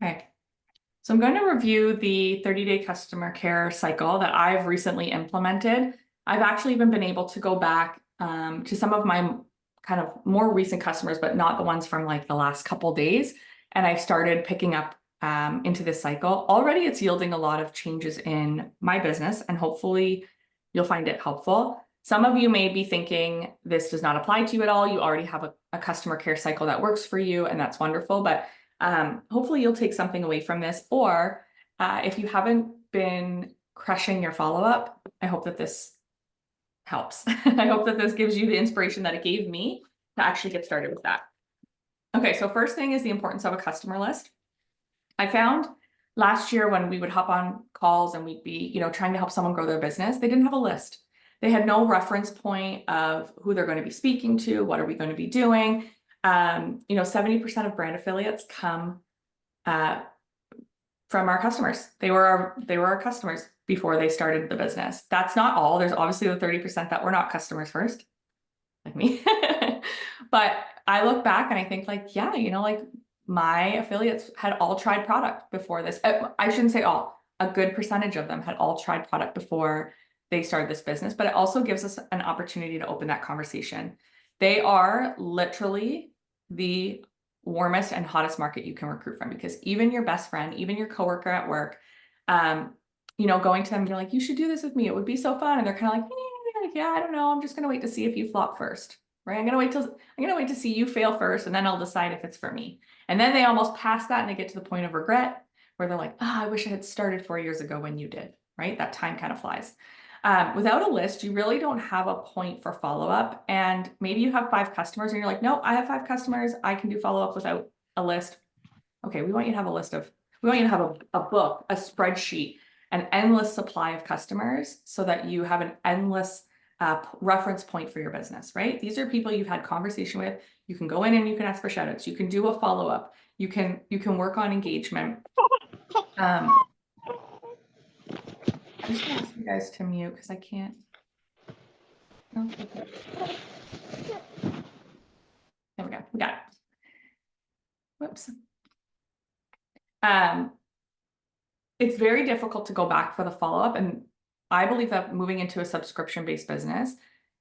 Okay. So I'm going to review the 30-day customer care cycle that I've recently implemented. I've actually even been able to go back to some of my kind of more recent customers, but not the ones from like the last couple days. And I started picking up into this cycle. Already it's yielding a lot of changes in my business, and hopefully you'll find it helpful. Some of you may be thinking this does not apply to you at all. You already have a customer care cycle that works for you, and that's wonderful. But hopefully you'll take something away from this, or if you haven't been crushing your follow-up, I hope that this helps. I hope that this gives you the inspiration that it gave me to actually get started with that. Okay, so first thing is the importance of a customer list. I found last year when we would hop on calls and we'd be, trying to help someone grow their business, they didn't have a list. They had no reference point of who they're going to be speaking to, what are we going to be doing. 70% of brand affiliates come from our customers. They were our customers before they started the business. That's not all. There's obviously the 30% that were not customers first, like me. But I look back and I think like, yeah, my affiliates had all tried product before this. I shouldn't say all, a good percentage of them had all tried product before they started this business, but it also gives us an opportunity to open that conversation. They are literally the warmest and hottest market you can recruit from, because even your best friend, even your coworker at work, going to them, you're like, you should do this with me. It would be so fun. And they're kind of like, yeah, I don't know. I'm just going to wait to see if you flop first, right? I'm going to wait to see you fail first, and then I'll decide if it's for me. And then they almost pass that and they get to the point of regret where they're like, I wish I had started 4 years ago when you did, right? That time kind of flies. Without a list, you really don't have a point for follow-up. And maybe you have 5 customers and you're like, no, I have 5 customers. I can do follow-up without a list. Okay, we want you to have a book, a spreadsheet, an endless supply of customers so that you have an endless reference point for your business, right? These are people you've had conversation with. You can go in and you can ask for shout outs. You can do a follow-up. You can work on engagement. I'm just gonna ask you guys to mute because I can't. Oh, okay. There we go. We got it. Whoops. It's very difficult to go back for the follow-up, and I believe that moving into a subscription-based business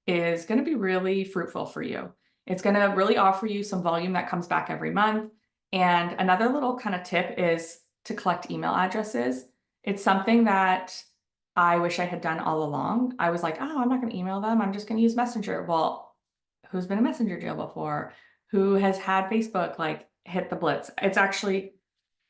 is going to be really fruitful for you. It's going to really offer you some volume that comes back every month. And another little kind of tip is to collect email addresses. It's something that I wish I had done all along. I was like, oh, I'm not going to email them. I'm just going to use Messenger. Well, who's been in Messenger jail before? Who has had Facebook like hit the blitz? It's actually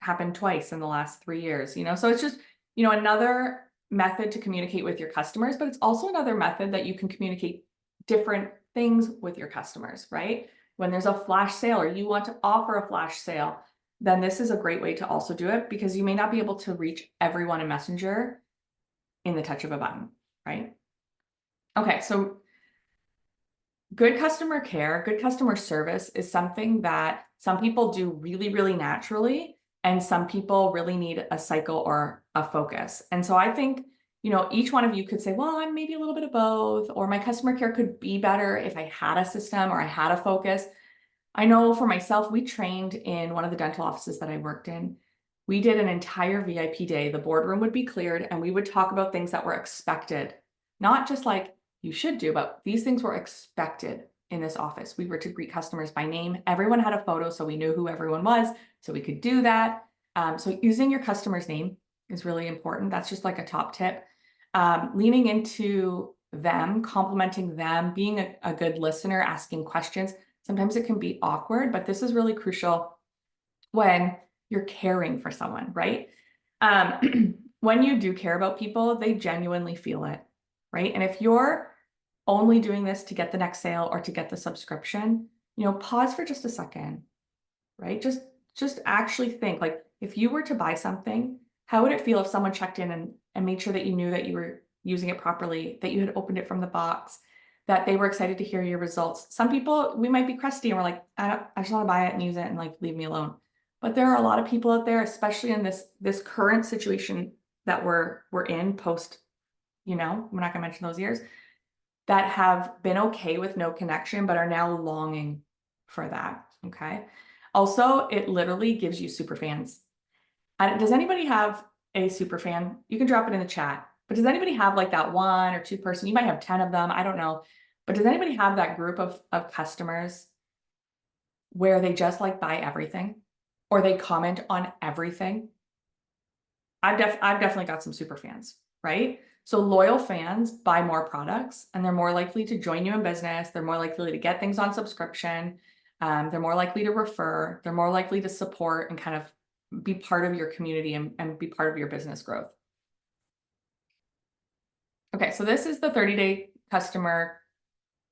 happened twice in the last 3 years, so it's just, another method to communicate with your customers, but it's also another method that you can communicate different things with your customers, right? When there's a flash sale or you want to offer a flash sale, then this is a great way to also do it, because you may not be able to reach everyone in Messenger in the touch of a button, right? Okay, so good customer care, good customer service is something that some people do really, really naturally, and some people really need a cycle or a focus. And so I think, each one of you could say, well, I'm maybe a little bit of both, or my customer care could be better if I had a system or I had a focus. I know for myself, we trained in one of the dental offices that I worked in. We did an entire VIP day. The boardroom would be cleared and we would talk about things that were expected, not just like you should do, but these things were expected in this office. We were to greet customers by name. Everyone had a photo, so we knew who everyone was, so we could do that. So using your customer's name is really important. That's just like a top tip. Leaning into them, complimenting them, being a good listener, asking questions. Sometimes it can be awkward, but this is really crucial when you're caring for someone, right? When you do care about people, they genuinely feel it, right? And if you're only doing this to get the next sale or to get the subscription, pause for just a second, right? Just actually think, like, if you were to buy something, how would it feel if someone checked in and made sure that you knew that you were using it properly, that you had opened it from the box, that they were excited to hear your results? Some people, we might be crusty and we're like, I just want to buy it and use it and like leave me alone. But there are a lot of people out there, especially in this current situation that we're in post, we're not gonna mention those years, that have been okay with no connection, but are now longing for that, okay? Also, it literally gives you super fans. Does anybody have a super fan? You can drop it in the chat, but does anybody have like that 1 or 2 person? You might have 10 of them, I don't know. But does anybody have that group of customers where they just like buy everything or they comment on everything? I've definitely got some super fans, right? So loyal fans buy more products and they're more likely to join you in business. They're more likely to get things on subscription. They're more likely to refer. They're more likely to support and kind of be part of your community and be part of your business growth. Okay, so this is the 30-day customer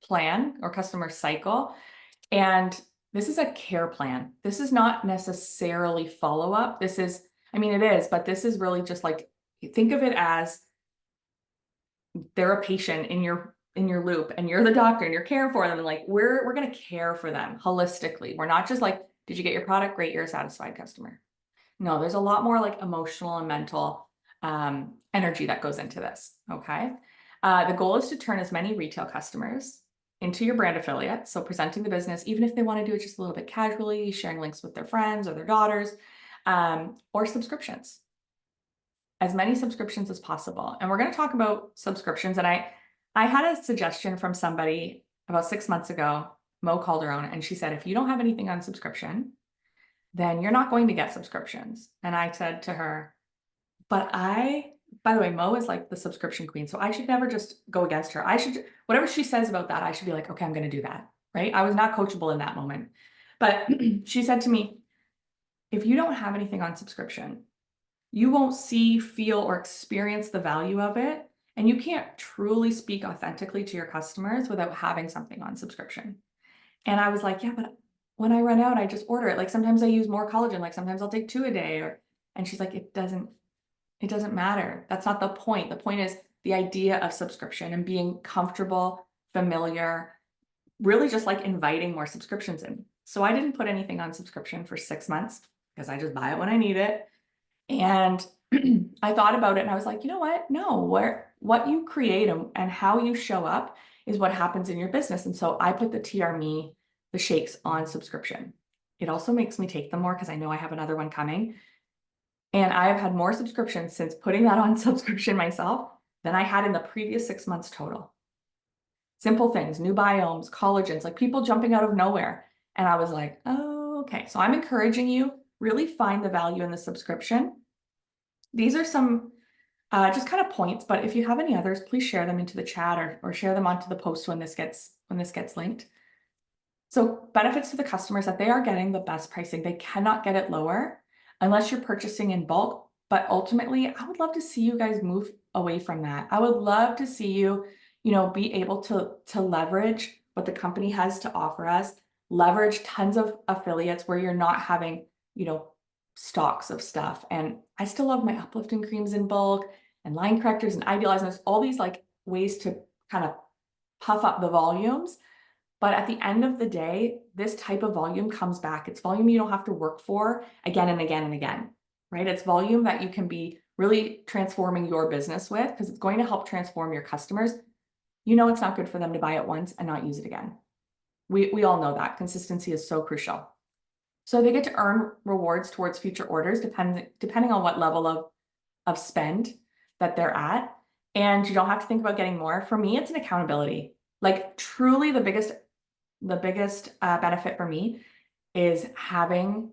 plan or customer cycle. And this is a care plan. This is not necessarily follow-up. This is, I mean, it is, but this is really just like, think of it as they're a patient in your loop and you're the doctor and you're caring for them. And like, we're going to care for them holistically. We're not just like, did you get your product? Great. You're a satisfied customer. No, there's a lot more like emotional and mental energy that goes into this. Okay. The goal is to turn as many retail customers into your brand affiliate. So presenting the business, even if they want to do it just a little bit casually, sharing links with their friends or their daughters, or subscriptions. As many subscriptions as possible. And we're going to talk about subscriptions. And I had a suggestion from somebody about 6 months ago, Mo Calderon, and she said, if you don't have anything on subscription, then you're not going to get subscriptions. And I said to her, but by the way, Mo is like the subscription queen. So I should never just go against her. I should, whatever she says about that, I should be like, okay, I'm going to do that. Right. I was not coachable in that moment. But she said to me, if you don't have anything on subscription, you won't see, feel, or experience the value of it. And you can't truly speak authentically to your customers without having something on subscription. And I was like, yeah, but when I run out, I just order it. Like sometimes I use more collagen, like sometimes I'll take 2 a day. And she's like, it doesn't matter. That's not the point. The point is the idea of subscription and being comfortable, familiar, really just like inviting more subscriptions in. So I didn't put anything on subscription for 6 months because I just buy it when I need it. And I thought about it and I was like, you know what? No, what you create and how you show up is what happens in your business. And so I put the TR Me, the shakes on subscription. It also makes me take them more because I know I have another one coming. And I have had more subscriptions since putting that on subscription myself than I had in the previous 6 months total. Simple things, new biomes, collagens, like people jumping out of nowhere. And I was like, oh, okay. So I'm encouraging you, really find the value in the subscription. These are some just kind of points, but if you have any others, please share them into the chat or share them onto the post when this gets linked. So benefits to the customers that they are getting the best pricing. They cannot get it lower unless you're purchasing in bulk. But ultimately, I would love to see you guys move away from that. I would love to see you, be able to leverage what the company has to offer us, leverage tons of affiliates where you're not having, stocks of stuff. And I still love my uplifting creams in bulk and line correctors and idealizers, all these like ways to kind of puff up the volumes. But at the end of the day, this type of volume comes back. It's volume you don't have to work for again and again and again, right? It's volume that you can be really transforming your business with because it's going to help transform your customers. It's not good for them to buy it once and not use it again. We all know that consistency is so crucial. So they get to earn rewards towards future orders depending on what level of spend that they're at. And you don't have to think about getting more. For me, it's an accountability. Like truly the biggest benefit for me is having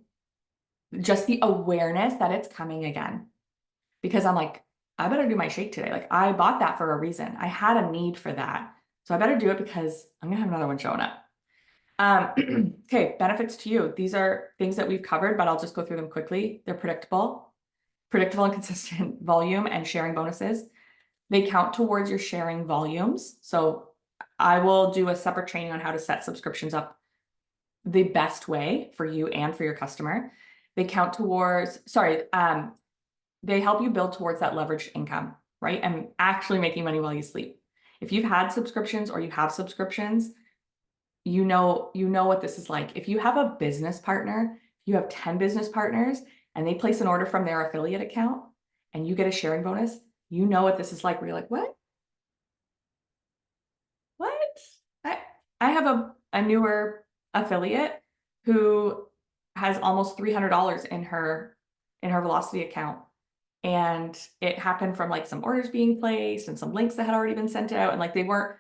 just the awareness that it's coming again. Because I'm like, I better do my shake today. Like I bought that for a reason. I had a need for that. So I better do it because I'm gonna have another one showing up. Okay, benefits to you. These are things that we've covered, but I'll just go through them quickly. They're predictable and consistent volume and sharing bonuses. They count towards your sharing volumes. So I will do a separate training on how to set subscriptions up the best way for you and for your customer. They count towards, they help you build towards that leveraged income, right? And actually making money while you sleep. If you've had subscriptions or you have subscriptions, you know what this is like. If you have a business partner, you have 10 business partners and they place an order from their affiliate account and you get a sharing bonus, you know what this is like where you're like, what? I have a newer affiliate who has almost $300 in her in her Velocity account. And it happened from like some orders being placed and some links that had already been sent out. And like they weren't,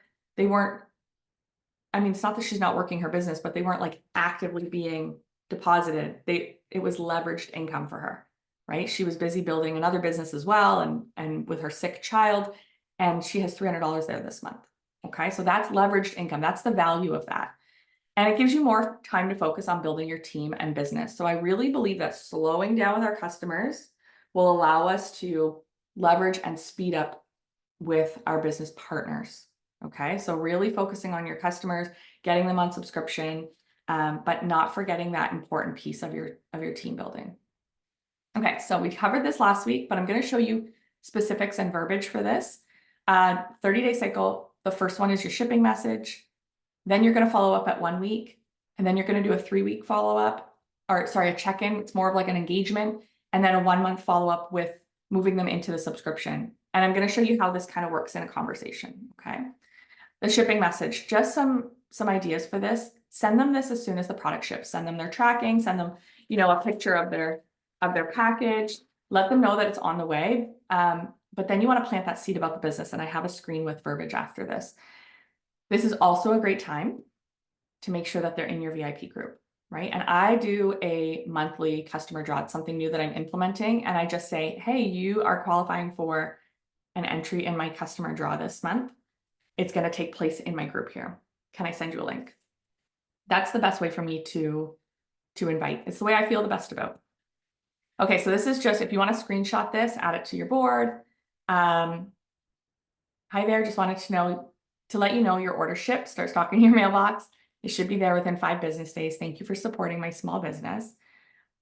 I mean, it's not that she's not working her business, but they weren't like actively being deposited. It was leveraged income for her, right? She was busy building another business as well and with her sick child, and she has $300 there this month. Okay, so that's leveraged income. That's the value of that. And it gives you more time to focus on building your team and business. So I really believe that slowing down with our customers will allow us to leverage and speed up with our business partners. Okay, so really focusing on your customers, getting them on subscription, but not forgetting that important piece of your team building. Okay, so we covered this last week, but I'm going to show you specifics and verbiage for this. 30-day cycle. The first one is your shipping message. Then you're going to follow up at 1 week, and then you're going to do a 3-week follow-up, or sorry, a check-in. It's more of like an engagement, and then a 1-month follow-up with moving them into the subscription. And I'm going to show you how this kind of works in a conversation. Okay. The shipping message, just some ideas for this. Send them this as soon as the product ships. Send them their tracking, send them, a picture of their package. Let them know that it's on the way. But then you want to plant that seed about the business. And I have a screen with verbiage after this. This is also a great time to make sure that they're in your VIP group, right? And I do a monthly customer draw. It's something new that I'm implementing. And I just say, hey, you are qualifying for an entry in my customer draw this month. It's going to take place in my group here. Can I send you a link? That's the best way for me to invite. It's the way I feel the best about. Okay, so this is just, if you want to screenshot this, add it to your board. Hi there, just wanted to let you know your order shipped. Start stocking your mailbox. It should be there within 5 business days. Thank you for supporting my small business.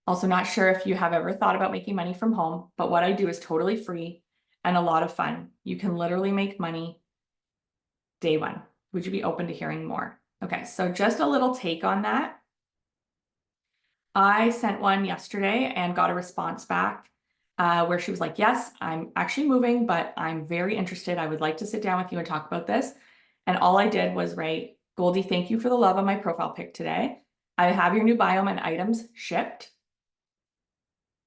Also, not sure if you have ever thought about making money from home, but what I do is totally free and a lot of fun. You can literally make money day one. Would you be open to hearing more? Okay, so just a little take on that. I sent one yesterday and got a response back where she was like, yes, I'm actually moving, but I'm very interested. I would like to sit down with you and talk about this. And all I did was write, Goldie, thank you for the love on my profile pic today. I have your new biome and items shipped.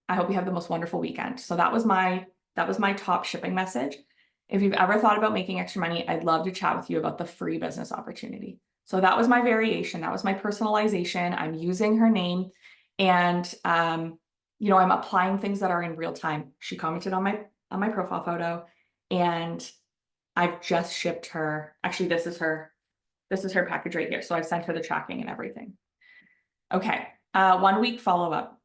I hope you have the most wonderful weekend. So that was my top shipping message. If you've ever thought about making extra money, I'd love to chat with you about the free business opportunity. So that was my variation. That was my personalization. I'm using her name and, I'm applying things that are in real time. She commented on my profile photo and I've just shipped her. Actually, this is her package right here. So I've sent her the tracking and everything. Okay. 1 week follow-up.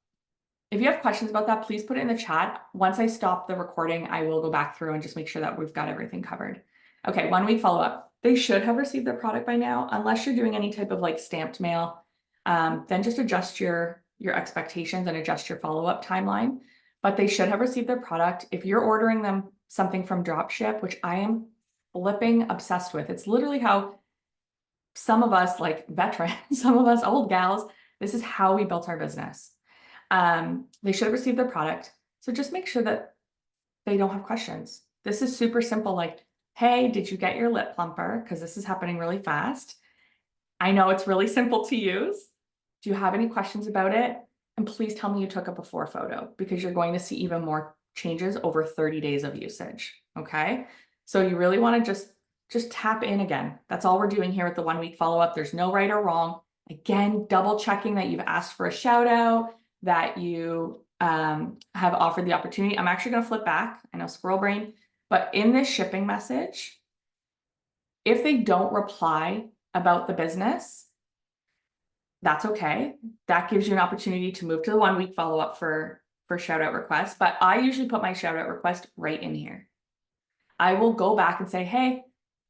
If you have questions about that, please put it in the chat. Once I stop the recording, I will go back through and just make sure that we've got everything covered. Okay, 1 week follow-up. They should have received their product by now, unless you're doing any type of like stamped mail. Then just adjust your expectations and adjust your follow-up timeline. But they should have received their product. If you're ordering them something from Dropship, which I am flipping obsessed with, it's literally how some of us like veterans, some of us old gals, this is how we built our business. They should have received their product. So just make sure that they don't have questions. This is super simple. Like, hey, did you get your lip plumper? Because this is happening really fast. I know it's really simple to use. Do you have any questions about it? And please tell me you took a before photo because you're going to see even more changes over 30 days of usage. Okay. So you really want to just tap in again. That's all we're doing here with the 1 week follow-up. There's no right or wrong. Again, double checking that you've asked for a shout out, that you have offered the opportunity. I'm actually going to flip back. I know squirrel brain, but in this shipping message, if they don't reply about the business, that's okay. That gives you an opportunity to move to the 1 week follow-up for shout out requests. But I usually put my shout out request right in here. I will go back and say, hey,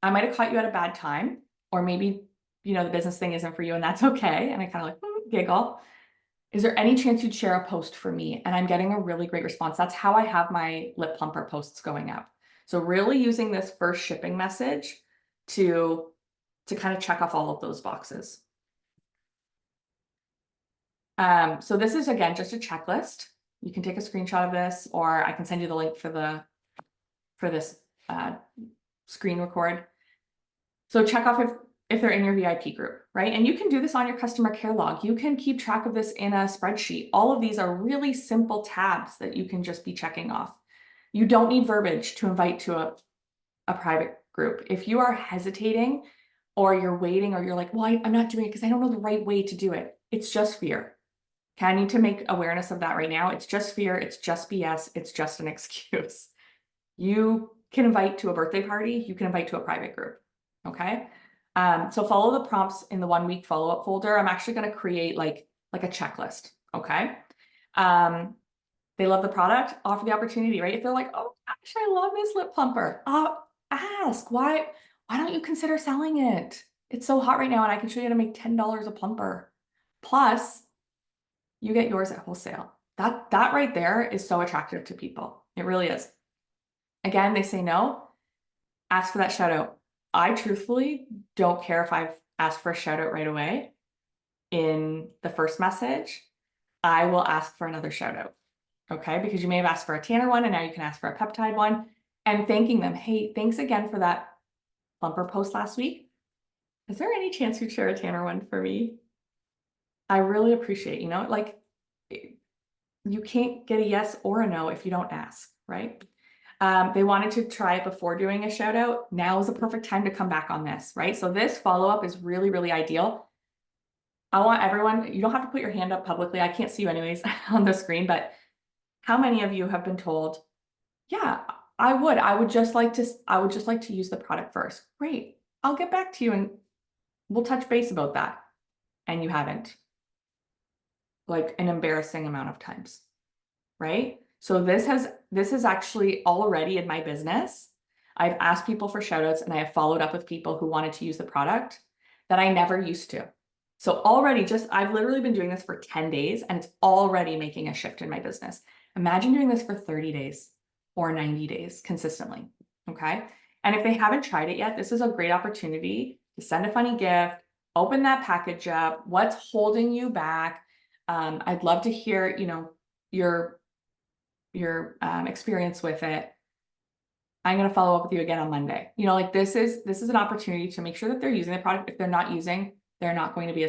I might have caught you at a bad time, or maybe, the business thing isn't for you and that's okay. And I kind of like giggle. Is there any chance you'd share a post for me? And I'm getting a really great response. That's how I have my lip plumper posts going up. So really using this first shipping message to kind of check off all of those boxes. So this is, again, just a checklist. You can take a screenshot of this, or I can send you the link for this screen record. So check off if they're in your VIP group, right? And you can do this on your customer care log. You can keep track of this in a spreadsheet. All of these are really simple tabs that you can just be checking off. You don't need verbiage to invite to a private group. If you are hesitating or you're waiting or you're like, well, I'm not doing it because I don't know the right way to do it. It's just fear. Okay, I need to make awareness of that right now. It's just fear. It's just BS. It's just an excuse. You can invite to a birthday party. You can invite to a private group. Okay. So follow the prompts in the 1 week follow-up folder. I'm actually going to create like a checklist. Okay. They love the product, offer the opportunity, right? If they're like, oh gosh, I love this lip plumper. Ask why don't you consider selling it? It's so hot right now and I can show you how to make $10 a plumper. Plus, you get yours at wholesale. That right there is so attractive to people. It really is. Again, they say no, ask for that shout out. I truthfully don't care if I've asked for a shout out right away in the first message. I will ask for another shout out. Okay, because you may have asked for a tanner one and now you can ask for a peptide one and thanking them. Hey, thanks again for that plumper post last week. Is there any chance you'd share a tanner one for me? I really appreciate, like you can't get a yes or a no if you don't ask, right? They wanted to try it before doing a shout out. Now is the perfect time to come back on this, right? So this follow-up is really, really ideal. I want everyone, you don't have to put your hand up publicly. I can't see you anyways on the screen, but how many of you have been told, yeah, I would just like to use the product first. Great. I'll get back to you and we'll touch base about that. And you haven't, like an embarrassing amount of times, right? So this is actually already in my business. I've asked people for shout outs and I have followed up with people who wanted to use the product that I never used to. So already I've literally been doing this for 10 days and it's already making a shift in my business. Imagine doing this for 30 days or 90 days consistently, okay? And if they haven't tried it yet, this is a great opportunity to send a funny gift, open that package up, what's holding you back. I'd love to hear, your experience with it. I'm going to follow up with you again on Monday. Like this is an opportunity to make sure that they're using the product. If they're not using, they're not going to be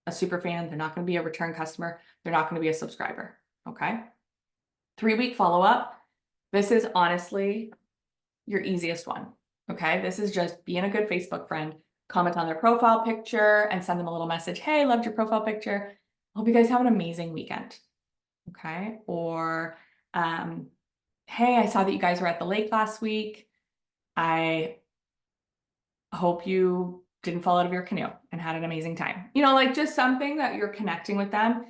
a super fan. They're not going to be a return customer. They're not going to be a subscriber. Okay. 3-week follow-up. This is honestly your easiest one. Okay. This is just being a good Facebook friend, comment on their profile picture and send them a little message. Hey, loved your profile picture. Hope you guys have an amazing weekend. Okay. Or, hey, I saw that you guys were at the lake last week. I hope you didn't fall out of your canoe and had an amazing time. Like just something that you're connecting with them.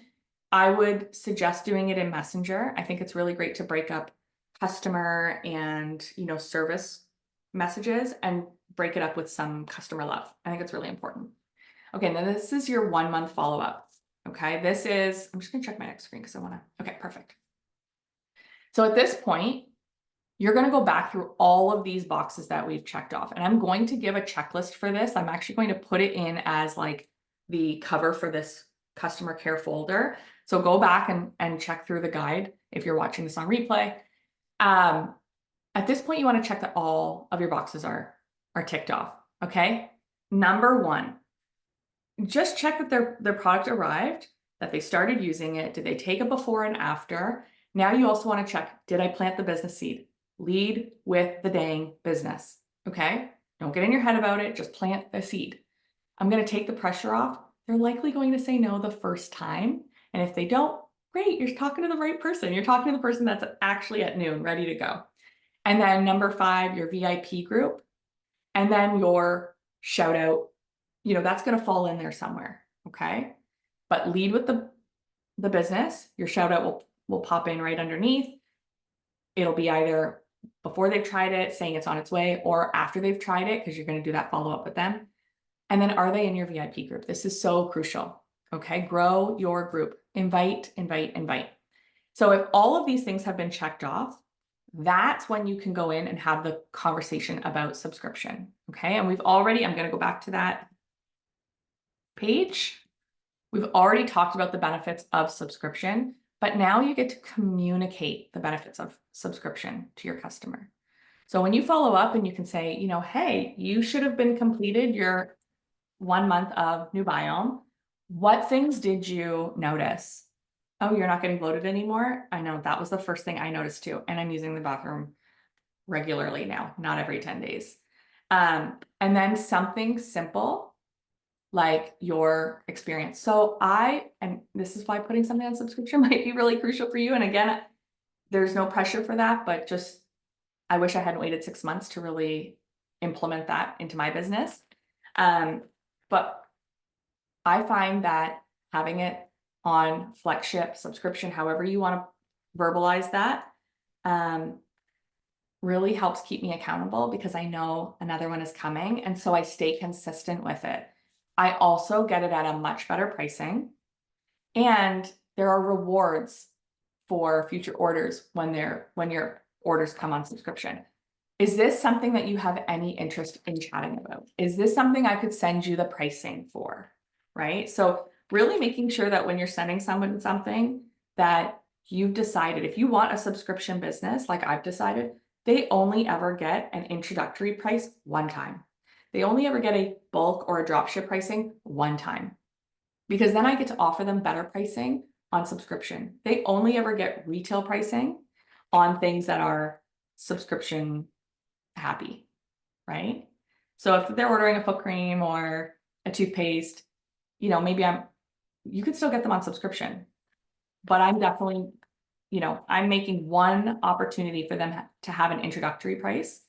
I would suggest doing it in Messenger. I think it's really great to break up customer and, service messages and break it up with some customer love. I think it's really important. Okay, then this is your 1 month follow-up. Okay, I'm just gonna check my next screen because okay, perfect. So at this point, you're going to go back through all of these boxes that we've checked off. And I'm going to give a checklist for this. I'm actually going to put it in as like the cover for this customer care folder. So go back and check through the guide if you're watching this on replay. At this point, you want to check that all of your boxes are ticked off. Okay. Number 1, just check that their product arrived, that they started using it. Did they take a before and after? Now you also want to check, did I plant the business seed? Lead with the dang business. Okay. Don't get in your head about it. Just plant the seed. I'm going to take the pressure off. They're likely going to say no the first time. And if they don't, great. You're talking to the right person. You're talking to the person that's actually at noon, ready to go. And then number 5, your VIP group. And then your shout out, that's going to fall in there somewhere. Okay. But lead with the business. Your shout out will pop in right underneath. It'll be either before they've tried it, saying it's on its way, or after they've tried it, because you're going to do that follow-up with them. And then are they in your VIP group? This is so crucial. Okay, grow your group. Invite, invite, invite. So if all of these things have been checked off, that's when you can go in and have the conversation about subscription. Okay, and I'm going to go back to that page. We've already talked about the benefits of subscription. But now you get to communicate the benefits of subscription to your customer. So when you follow up and you can say, hey, you should have been completed your 1 month of New Biome, what things did you notice? Oh, you're not getting bloated anymore? I know that was the first thing I noticed too. And I'm using the bathroom regularly now, not every 10 days. And then something simple like your experience. So and this is why putting something on subscription might be really crucial for you. And again, there's no pressure for that, but just, I wish I hadn't waited 6 months to really implement that into my business. But I find that having it on flagship subscription, however you want to verbalize that, really helps keep me accountable because I know another one is coming. And so I stay consistent with it. I also get it at a much better pricing. And there are rewards for future orders when your orders come on subscription. Is this something that you have any interest in chatting about? Is this something I could send you the pricing for? Right? So really making sure that when you're sending someone something that you've decided, if you want a subscription business, like I've decided, they only ever get an introductory price one time. They only ever get a bulk or a dropship pricing one time, because then I get to offer them better pricing on subscription. They only ever get retail pricing on things that are subscription happy, right? So if they're ordering a foot cream or a toothpaste, maybe you could still get them on subscription, but I'm definitely, I'm making one opportunity for them to have an introductory price.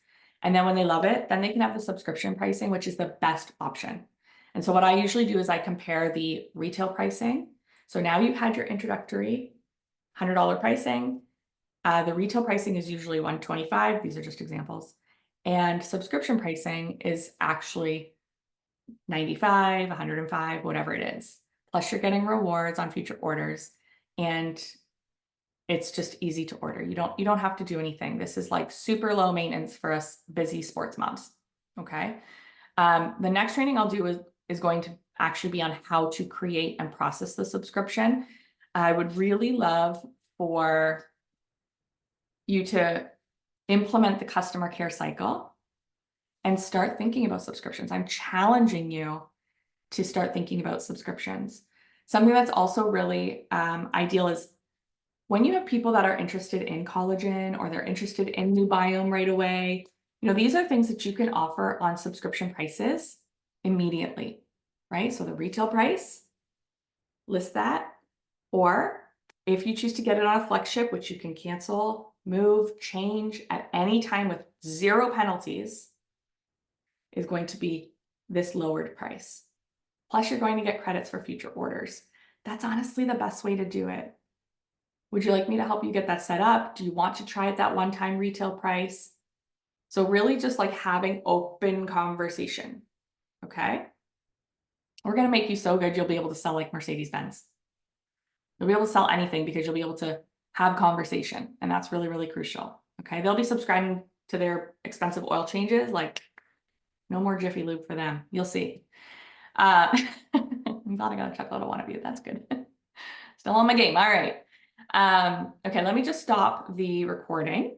And then when they love it, then they can have the subscription pricing, which is the best option. And so what I usually do is I compare the retail pricing. So now you've had your introductory $100 pricing. The retail pricing is usually $125. These are just examples. And subscription pricing is actually $95, $105, whatever it is. Plus you're getting rewards on future orders, and it's just easy to order. You don't have to do anything. This is like super low maintenance for us busy sports moms. Okay. The next training I'll do is going to actually be on how to create and process the subscription. I would really love for you to implement the customer care cycle and start thinking about subscriptions. I'm challenging you to start thinking about subscriptions. Something that's also really ideal is when you have people that are interested in collagen or they're interested in New Biome right away, these are things that you can offer on subscription prices immediately, right? So the retail price, list that. Or if you choose to get it on a flagship, which you can cancel, move, change at any time with 0 penalties, is going to be this lowered price. Plus you're going to get credits for future orders. That's honestly the best way to do it. Would you like me to help you get that set up? Do you want to try at that one-time retail price? So really just like having open conversation, okay? We're gonna make you so good you'll be able to sell like Mercedes-Benz. You'll be able to sell anything because you'll be able to have conversation, and that's really, really crucial, okay? They'll be subscribing to their expensive oil changes, like no more Jiffy Lube for them. You'll see. I'm glad I got a chuckle out of one of you. That's good. Still on my game. All right. Okay, let me just stop the recording.